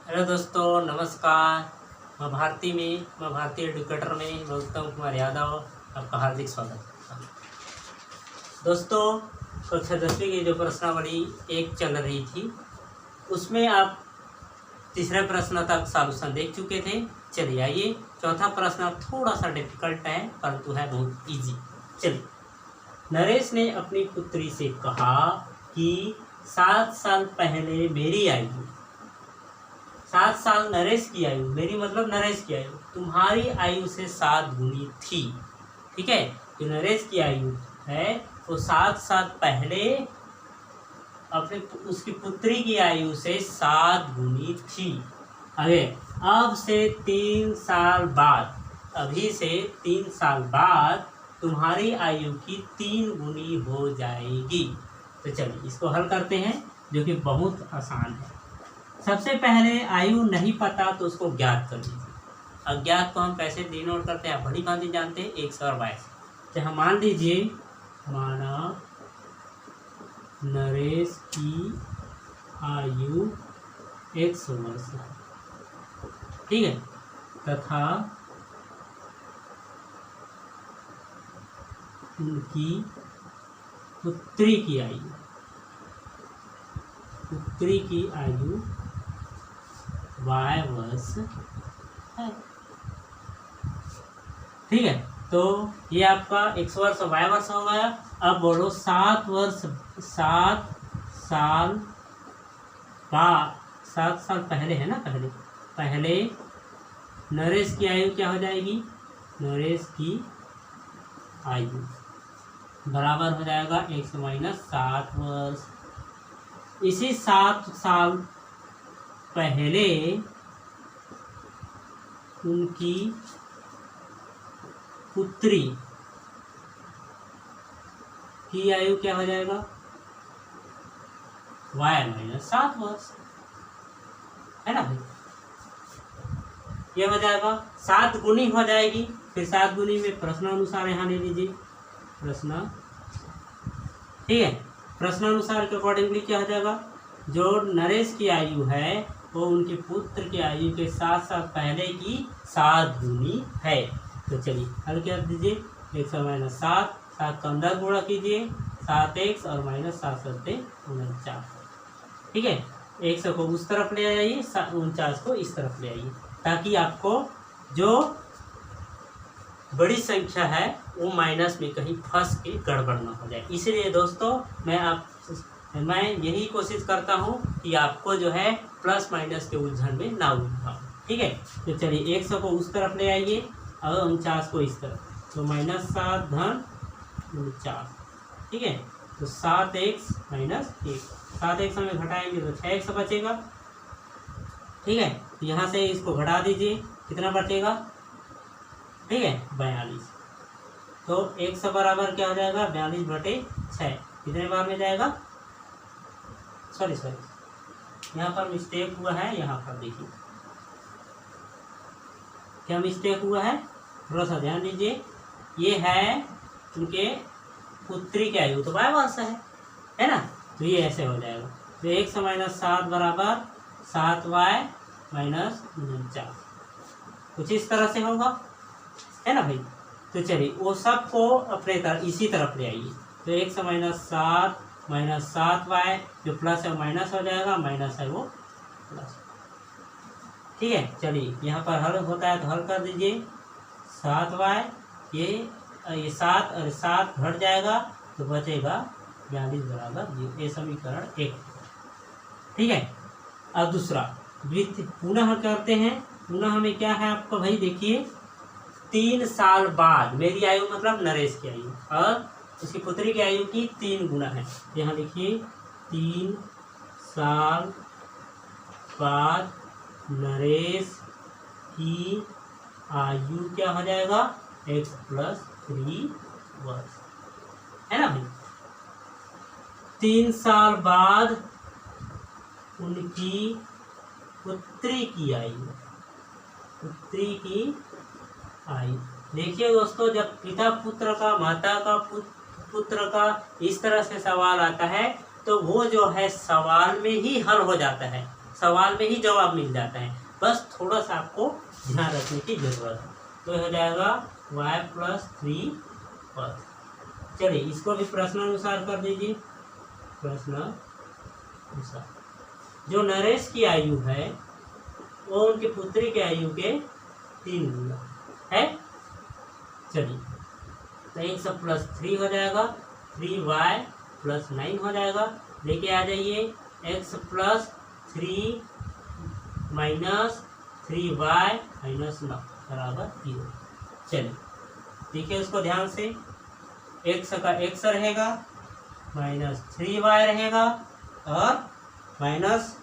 Hello दोस्तों, नमस्कार। मैं भारतीय एडुकेटर में मैं उत्तम कुमार यादव आपका हार्दिक स्वागत करता हूँ। दोस्तों, कक्षा 10वीं की जो प्रश्नावली एक चल रही थी उसमें आप तीसरे प्रश्न तक सॉल्यूशन देख चुके थे। चलिए आइए, चौथा प्रश्न थोड़ा सा डिफिकल्ट है परंतु है बहुत इजी। चलिए, नरेश ने अपनी पुत्री से कहा कि 7 साल पहले मेरी आयु 7 साल नरेश की आयु, मेरी मतलब नरेश की आयु तुम्हारी आयु से 7 गुनी थी। ठीक है, जो नरेश की आयु है वो 7 साल पहले अपने उसकी पुत्री की आयु से 7 गुनी थी। अब से 3 साल बाद, अभी से 3 साल बाद तुम्हारी आयु की 3 गुनी हो जाएगी। तो चलिए इसको हल करते हैं, जो कि बहुत आसान है। सबसे पहले आयु नहीं पता तो उसको ज्ञात कर लीजिए। अज्ञात को हम कैसे डिनोट करते हैं भली भांति जानते हैं, 100 और 22। तो मान लीजिए, माना नरेश की आयु 100 वर्ष है, ठीक है, तथा उनकी पुत्री की आयु 22 वर्ष है। ठीक है, तो ये आपका 100 वर्ष 22 वर्ष हो गया। अब बोलो 7 साल पहले है ना, पहले नरेश की आयु क्या हो जाएगी? नरेश की आयु बराबर हो जाएगा 100 माइनस 7 वर्ष। इसी 7 साल पहले उनकी पुत्री की आयु क्या हो जाएगा? y माइनस 7 वर्ष, है ना भाई? ये हो जाएगा 7 गुनी हो जाएगी। फिर 7 गुनी में प्रश्नानुसार यहाँ ले लीजिए प्रश्न, ठीक है। प्रश्नानुसार के अकॉर्डिंगली क्या हो जाएगा? जो नरेश की आयु है वो उनके पुत्र की आयु के 7 साल पहले की 7 गुनी है। तो चलिए हल कर दीजिए। 100 माइनस 7, 7 का अंदर गुणा कीजिए, 7x और माइनस 7 7 49, ठीक है। 100 को उस तरफ ले आइए, 49 को इस तरफ ले आइए, ताकि आपको जो बड़ी संख्या है वो माइनस में कहीं फंस के गड़बड़ ना हो जाए। इसलिए दोस्तों मैं यही कोशिश करता हूँ कि आपको जो है प्लस माइनस के उलझन में ना उलझाओ, ठीक है। तो चलिए 100 को उस तरफ ले आइए और 49 को इस तरफ, तो माइनस 7 धन 49, ठीक है। तो 7x माइनस 1, 7x में घटाएंगे तो 6x बचेगा, ठीक है। यहाँ से इसको घटा दीजिए, कितना बचेगा? ठीक है, 42। तो 100 बराबर क्या हो जाएगा? 42/6। कितने बार में जाएगा? सॉरी यहाँ पर मिस्टेक हुआ है। यहाँ पर देखिए क्या मिस्टेक हुआ है, थोड़ा सा ध्यान दीजिए। ये है उनके पुत्री की आयु तो 22 वर्ष है ना, तो ये ऐसे हो जाएगा। तो 100 माइनस 7 बराबर 7y माइनस 49, कुछ इस तरह से होगा, है ना भाई। तो चलिए वो सबको अपने इसी तरफ ले आइए। तो 100 माइनस 7y, जो प्लस है माइनस हो जाएगा, माइनस है वो प्लस, ठीक है। चलिए यहाँ पर हल होता है तो हल कर दीजिए। 7y, ये 7 और 7 घट जाएगा तो बचेगा 42 बराबर 0। ये समीकरण 1, ठीक है। अब दूसरा वृत्त पुनः करते हैं। पुनः हमें क्या है आपको भाई देखिए, 3 साल बाद मेरी आयु मतलब नरेश की आयु और उसकी पुत्री की आयु की 3 गुना है। यहाँ लिखिए 3 साल बाद नरेश की आयु क्या हो जाएगा? x + 3 वर्ष, है ना भाई। 3 साल बाद उनकी पुत्री की आयु देखिए दोस्तों, जब पिता पुत्र का, माता का पुत्र का इस तरह से सवाल आता है तो वो जो है सवाल में ही हल हो जाता है। सवाल में ही जवाब मिल जाता है, बस थोड़ा सा आपको ध्यान रखने की जरूरत है। तो हो जाएगा y प्लस 3। चलिए इसको भी प्रश्नानुसार कर दीजिए। प्रश्नानुसार जो नरेश की आयु है वो उनकी पुत्री की आयु के 3 गुना है। चलिए तो x प्लस 3 हो जाएगा, 3y प्लस 9 हो जाएगा। लेके आ जाइए x plus 3 minus 3y minus 9 बराबर 0। चलिए देखिए उसको ध्यान से, x का x रहेगा, माइनस 3y रहेगा और माइनस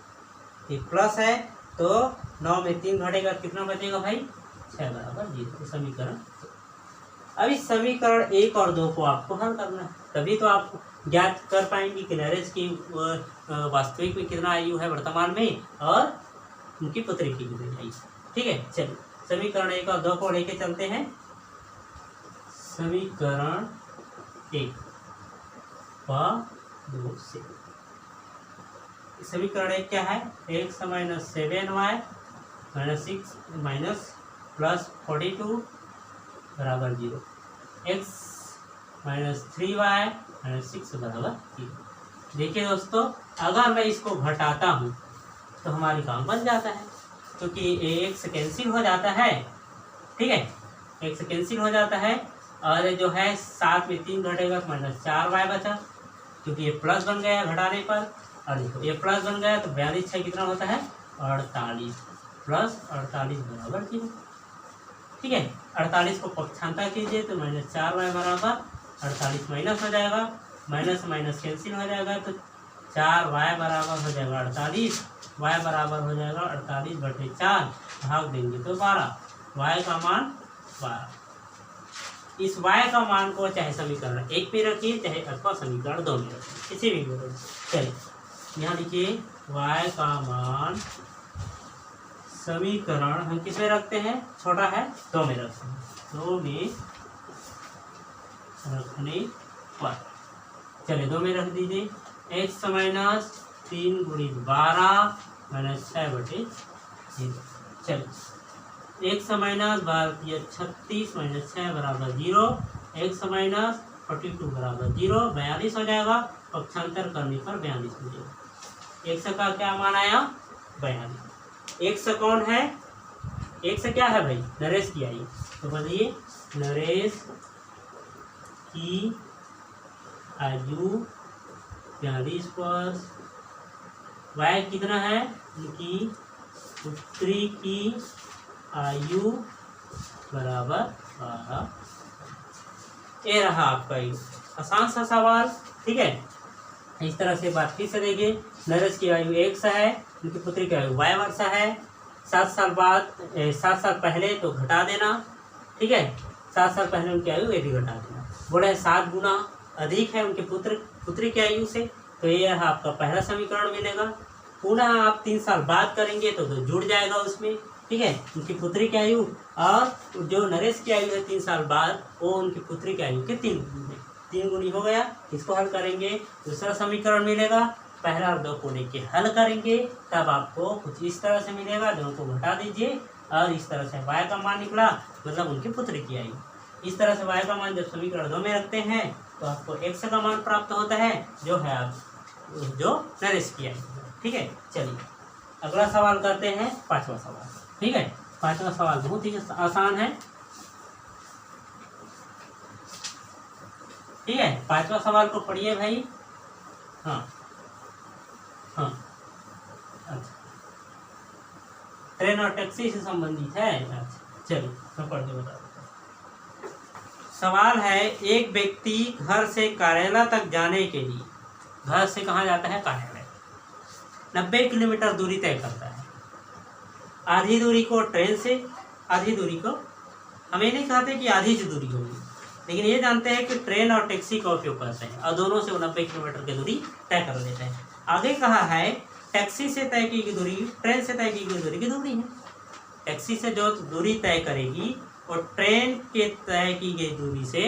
एक प्लस है तो 9 में 3 घटेगा, कितना बचेगा भाई 6 बराबर 0। समीकरण, अब इस समीकरण 1 और 2 को आपको हल करना है, तभी तो आप ज्ञात कर पाएंगे कि नरेश की वास्तविक में कितना आयु है वर्तमान में और उनकी पुत्री की कितनी आयु। ठीक है, चलिए समीकरण 1 और 2 को लेके चलते हैं। समीकरण 1 व 2 से समीकरण 1 क्या है, x minus 7y minus 6 minus plus 42 बराबर 0, x माइनस 3y माइनस 6 बराबर 0। देखिए दोस्तों, अगर मैं इसको घटाता हूँ तो हमारी काम बन जाता है, क्योंकि x कैंसिल हो जाता है। ठीक है, x कैंसिल हो जाता है और जो है 7 में 3 घटेगा तो माइनस 4y बचा, क्योंकि ये प्लस बन गया घटाने पर। और देखो ये प्लस बन गया तो 42 6 कितना होता है 48, प्लस 48 बराबर 0। ठीक है, 48 को पक्षांतर कीजिए तो माइनस 4y बराबर 48 माइनस हो जाएगा, माइनस माइनस कैंसिल हो जाएगा तो 4y बराबर हो जाएगा 48, y बराबर हो जाएगा 48/4, भाग देंगे तो 12, y का मान 12। इस y का मान को चाहे समीकरण 1 पे रखिए चाहे अथवा समीकरण 2 में रखिए, किसी भी में रखिए। चलिए यहाँ लिखिए y का मान समीकरण हम किस में रखते हैं, छोटा है 2 में रखते हैं, 2 में रखने पर चलिए 2 में रख दीजिए, x माइनस 3 गुणित 12 माइनस 6/0। चलिए x माइनस 36 माइनस 6 बराबर 0, x माइनस 42 बराबर 0, 42 हो जाएगा, पक्षांतर करने पर 42 हो जाएगा। x का क्या मान आया 42। x कौन है, x क्या है भाई, नरेश की आयु, तो बोलिए नरेश की आयु 42 वर्ष। y कितना है, उनकी पुत्री की आयु बराबर 12। ये रहा आपका आसान सा सवाल। ठीक है, इस तरह से बात फिर से देखिए, नरेश की आयु 1 है, उनकी पुत्री की आयु y वर्ष है। 7 साल बाद 7 साल पहले तो घटा देना। ठीक है, 7 साल पहले उनकी आयु ये भी घटा देना। बोले 7 गुना अधिक है उनके पुत्री की आयु से, तो ये आपका पहला समीकरण मिलेगा। पुनः आप 3 साल बाद करेंगे तो जुड़ जाएगा उसमें। ठीक है, उनकी पुत्री की आयु और जो नरेश की आयु है 3 साल बाद, वो उनकी पुत्री की आयु के 3 गुनी हो गया। इसको हल करेंगे, दूसरा समीकरण मिलेगा। पहला और 2 को लेके हल करेंगे, तब आपको कुछ इस तरह से मिलेगा, 2 को घटा दीजिए और इस तरह से y का मान निकला, मतलब उनकी पुत्री की आयु। इस तरह से y का मान जब समीकरण 2 में रखते हैं तो आपको x का मान प्राप्त होता है, जो है आप जो नरेश की आयु। ठीक है, चलिए अगला सवाल करते हैं, 5वां सवाल। ठीक है, 5वां सवाल बहुत ही आसान है। ठीक है, 5वां सवाल को पढ़िए भाई। हाँ, अच्छा, ट्रेन और टैक्सी से संबंधित है। अच्छा चलिए मैं पढ़ के बता देता हूँ। सवाल है, एक व्यक्ति घर से कार्यालय तक जाने के लिए, घर से कहाँ जाता है, कार्यालय, 90 किलोमीटर दूरी तय करता है। आधी दूरी को ट्रेन से, आधी दूरी को, हम ये नहीं कहते कि आधी से दूरी होगी, लेकिन ये जानते हैं कि ट्रेन और टैक्सी का उपयोग करते हैं और दोनों से वो 90 किलोमीटर की दूरी तय कर लेते हैं। आगे कहा है, टैक्सी से तय की गई दूरी ट्रेन से तय की गई दूरी की दूरी है। टैक्सी से जो दूरी तय करेगी और ट्रेन के तय की गई दूरी से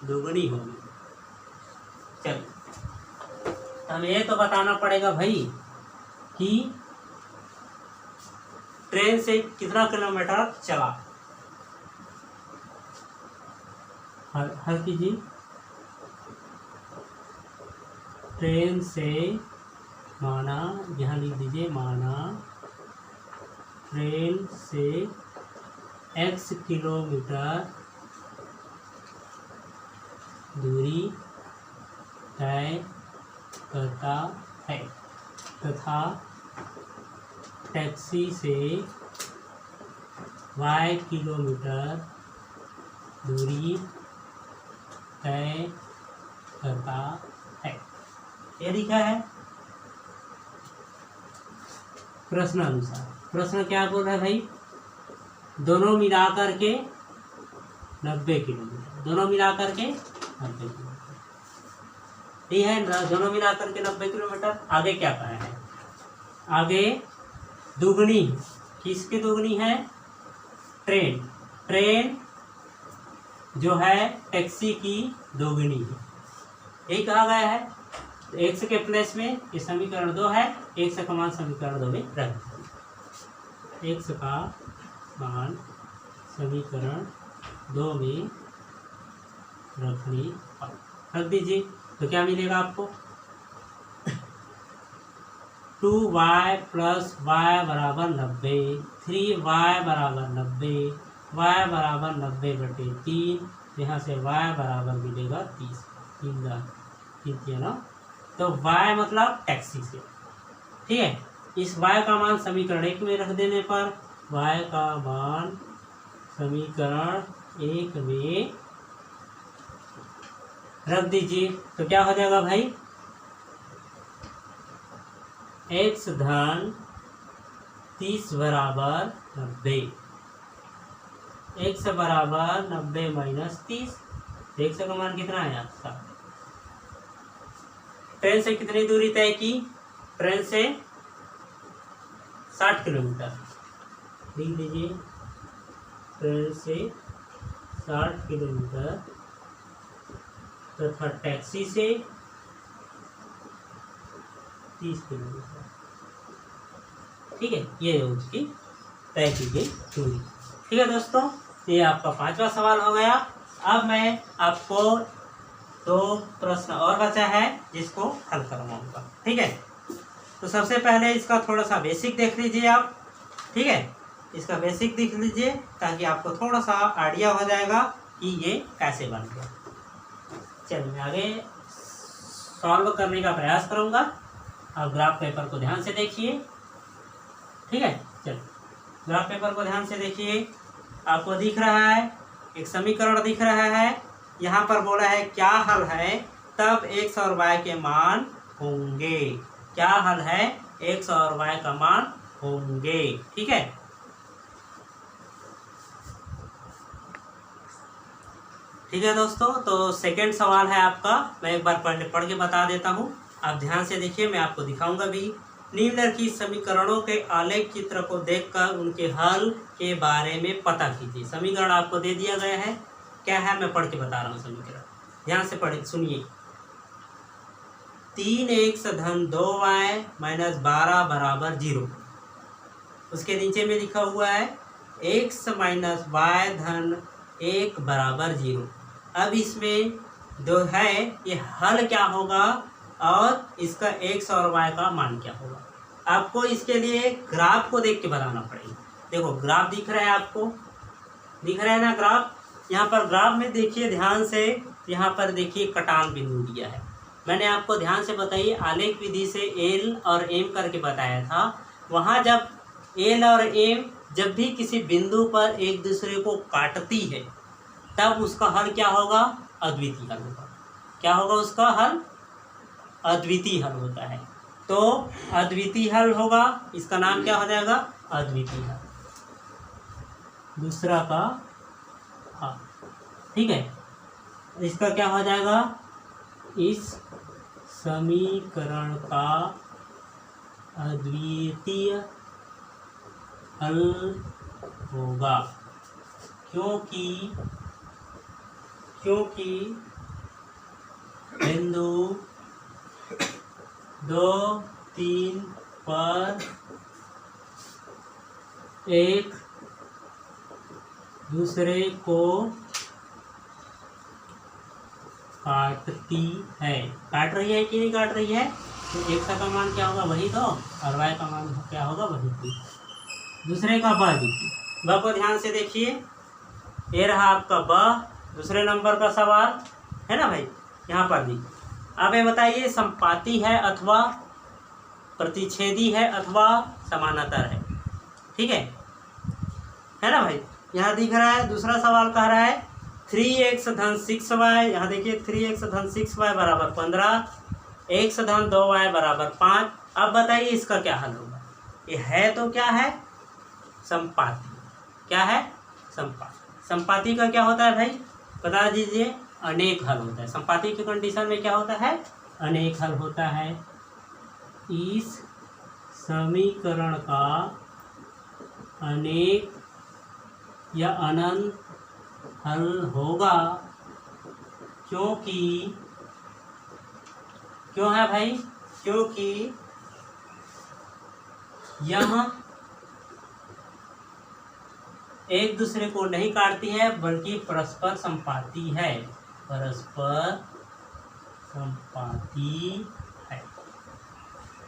दोगुनी होगी। चलिए हमें ये तो बताना पड़ेगा भाई कि ट्रेन से कितना किलोमीटर चला। हल कीजिए। ट्रेन से माना, यहाँ लिख दीजिए, माना ट्रेन से x किलोमीटर दूरी तय करता है तथा टैक्सी से y किलोमीटर दूरी तय करता है। ये लिखा है प्रश्न अनुसार। प्रश्न क्या बोल रहा है भाई? दोनों मिलाकर के 90 किलोमीटर, दोनों मिलाकर के 90 किलोमीटर, ठीक है। दोनों मिलाकर के 90 किलोमीटर। आगे क्या कहा है? आगे दुगनी, किसकी दुगनी है? ट्रेन, ट्रेन जो है टैक्सी की दोगुनी है, यही कहा गया है। x के प्लेस में ये समीकरण 2 है, x का मान समीकरण 2 में रख दीजिए। x का मान समीकरण 2 में रख दीजिए। तो क्या मिलेगा आपको? 2y प्लस y बराबर 90, 3y बराबर 90, y बराबर 90/3, यहाँ से y बराबर मिलेगा 30, 3 ना। तो y मतलब टैक्सी से, ठीक है। इस y का मान समीकरण 1 में रख देने पर y का मान समीकरण 1 में रख दीजिए। तो क्या हो जाएगा भाई? x धन 30 बराबर 90, x बराबर 90 माइनस 30। x का मान कितना है आपका? ट्रेन से कितनी दूरी तय की? ट्रेन से 60 किलोमीटर, लिख लीजिए। ट्रेन से 60 किलोमीटर तथा टैक्सी से 30 किलोमीटर, ठीक है। ये उसकी तय की गई दूरी, ठीक है दोस्तों। ये आपका 5वां सवाल हो गया। अब मैं आपको 2 प्रश्न और बचा है जिसको हल करवाऊंगा, ठीक है। तो सबसे पहले इसका थोड़ा सा बेसिक देख लीजिए आप, ठीक है। इसका बेसिक देख लीजिए ताकि आपको थोड़ा सा आइडिया हो जाएगा कि ये कैसे बन गया। चलिए मैं आगे सॉल्व करने का प्रयास करूंगा। आप ग्राफ पेपर को ध्यान से देखिए, ठीक है। चलिए ग्राफ पेपर को ध्यान से देखिए। आपको दिख रहा है एक समीकरण दिख रहा है, यहाँ पर बोला है क्या हल है, तब x और y के मान होंगे। क्या हल है? x और y का मान होंगे, ठीक है। ठीक है दोस्तों, तो सेकंड सवाल है आपका। मैं एक बार पढ़ के बता देता हूँ, आप ध्यान से देखिए, मैं आपको दिखाऊंगा भी। निम्नलिखित समीकरणों के आलेख चित्र को देखकर उनके हल के बारे में पता कीजिए। समीकरण आपको दे दिया गया है, क्या है मैं पढ़ के बता रहा हूँ समीकरण, ध्यान से पढ़े सुनिए। 3x धन 2y माइनस 12 बराबर 0। उसके नीचे में लिखा हुआ है x माइनस y धन 1 बराबर 0। अब इसमें जो है ये हल क्या होगा और इसका x और y का मान क्या होगा। आपको इसके लिए ग्राफ को देख के बताना पड़ेगा। देखो ग्राफ दिख रहा है आपको, दिख रहा है ना ग्राफ। यहाँ पर ग्राफ में देखिए ध्यान से, यहाँ पर देखिए कटान बिंदु दिया है। मैंने आपको ध्यान से बताइए आलेख विधि से एल और एम करके बताया था। वहाँ जब एल और एम जब भी किसी बिंदु पर एक दूसरे को काटती है तब उसका हल क्या होगा? अद्वितीय हल होगा। क्या होगा उसका हल? अद्वितीय हल होता है। तो अद्वितीय हल होगा, इसका नाम क्या हो जाएगा? अद्वितीय हल। दूसरा का हाँ, ठीक है। इसका क्या हो जाएगा? इस समीकरण का अद्वितीय हल होगा क्योंकि बिंदु 2, 3 पर एक दूसरे को काटती है। काट रही है कि नहीं काट रही है? तो x का मान क्या होगा, वही दो, और y का मान क्या होगा, वही दो। दूसरे का ब देखिए, ब को ध्यान से देखिए, ये रहा आपका ब, दूसरे नंबर का सवाल है ना भाई, यहाँ पर देखिए। अब ये बताइए संपाती है अथवा प्रतिच्छेदी है अथवा समानांतर है, ठीक है ना भाई। यहाँ दिख रहा है, दूसरा सवाल कह रहा है 3x धन 6y, यहाँ देखिए 3x धन 6y बराबर 15, x धन 2y बराबर 5। अब बताइए इसका क्या हल होगा। ये है तो क्या है, संपाती। क्या है, संपाती। संपाती का क्या होता है भाई, बता दीजिए, अनेक हल होता है। संपाती की कंडीशन में क्या होता है, अनेक हल होता है। इस समीकरण का अनेक या अनंत हल होगा, क्योंकि क्यों है भाई, क्योंकि यह एक दूसरे को नहीं काटती है बल्कि परस्पर संपाती है, परस्पर संपाती है,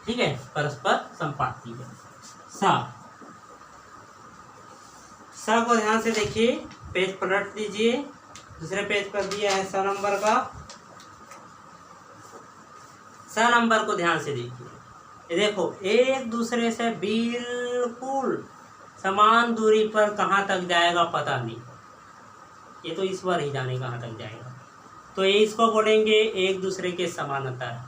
ठीक है, परस्पर संपाती है। सा को ध्यान से देखिए, पेज पलट दीजिए, दूसरे पेज पर दिया है सा नंबर का। सा नंबर को ध्यान से देखिए, ये देखो एक दूसरे से बिल्कुल समान दूरी पर कहाँ तक जाएगा पता नहीं, ये तो ईश्वर ही जाने कहाँ तक जाएगा। तो ये इसको बोलेंगे एक दूसरे के समानांतर,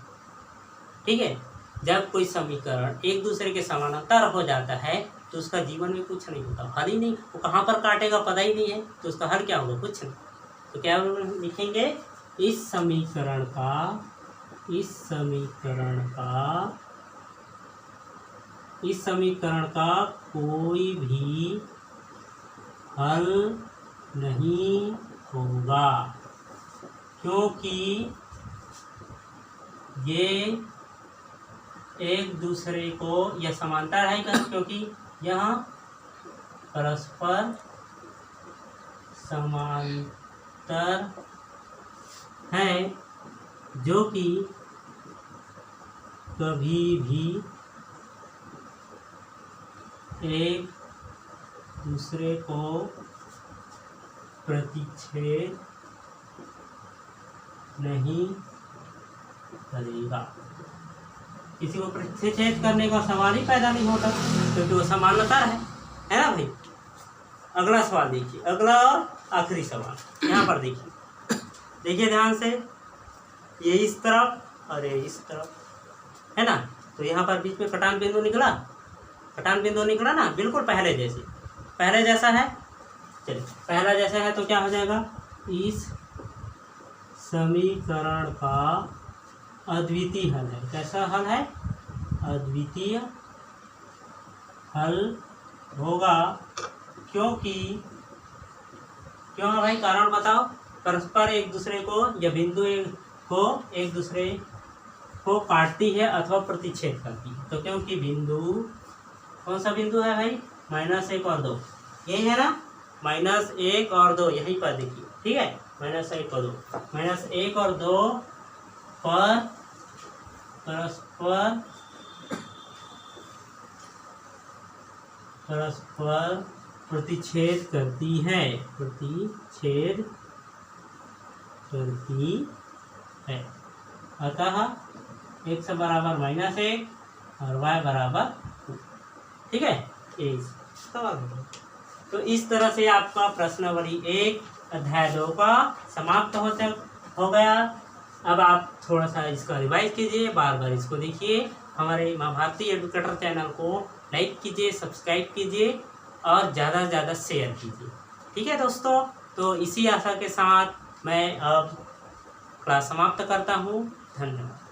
ठीक है। जब कोई समीकरण एक दूसरे के समानांतर हो जाता है तो उसका जीवन में कुछ नहीं होता, हल ही नहीं, वो कहाँ पर काटेगा पता ही नहीं है, तो उसका हल क्या होगा, कुछ नहीं। तो क्या लिखेंगे, इस समीकरण का कोई भी हल नहीं होगा, क्योंकि ये एक दूसरे को, यह समांतर है क्योंकि यह परस्पर समांतर है, जो कि कभी भी एक दूसरे को प्रतिच्छेद नहीं करेगा। किसी को प्रतिच्छेद करने का सवाल ही पैदा नहीं होता, क्योंकि वो समानांतर है ना भाई। अगला सवाल देखिए, अगला और आखिरी सवाल यहाँ पर देखिए ध्यान से, ये इस तरफ और ये इस तरफ है ना, तो यहाँ पर बीच में कटान बिंदु निकला ना, बिल्कुल पहले जैसा है। चलिए पहला जैसा है तो क्या हो जाएगा, इस समीकरण का अद्वितीय हल है। कैसा हल है, अद्वितीय हल होगा, क्यों है भाई, कारण बताओ। परस्पर एक दूसरे को या बिंदु को एक दूसरे को काटती है अथवा प्रतिच्छेद करती है, तो क्योंकि बिंदु, कौन सा बिंदु है भाई, -1 और 2, यही है ना, -1 और 2 यहीं पर देखिए, ठीक है, -1 और 2, -1 और 2 पर परस्पर प्रतिच्छेद करती है, अतः x बराबर -1 और y बराबर 2, ठीक है, तो इस तरह से आपका प्रश्नावली 1 अध्याय 2 का समाप्त हो गया। अब आप थोड़ा सा इसका रिवाइज कीजिए, बार बार इसको देखिए, हमारे माँ भारती एडुकेटर चैनल को लाइक कीजिए, सब्सक्राइब कीजिए और ज़्यादा से ज़्यादा शेयर कीजिए, ठीक है दोस्तों। तो इसी आशा के साथ मैं अब क्लास समाप्त करता हूँ। धन्यवाद।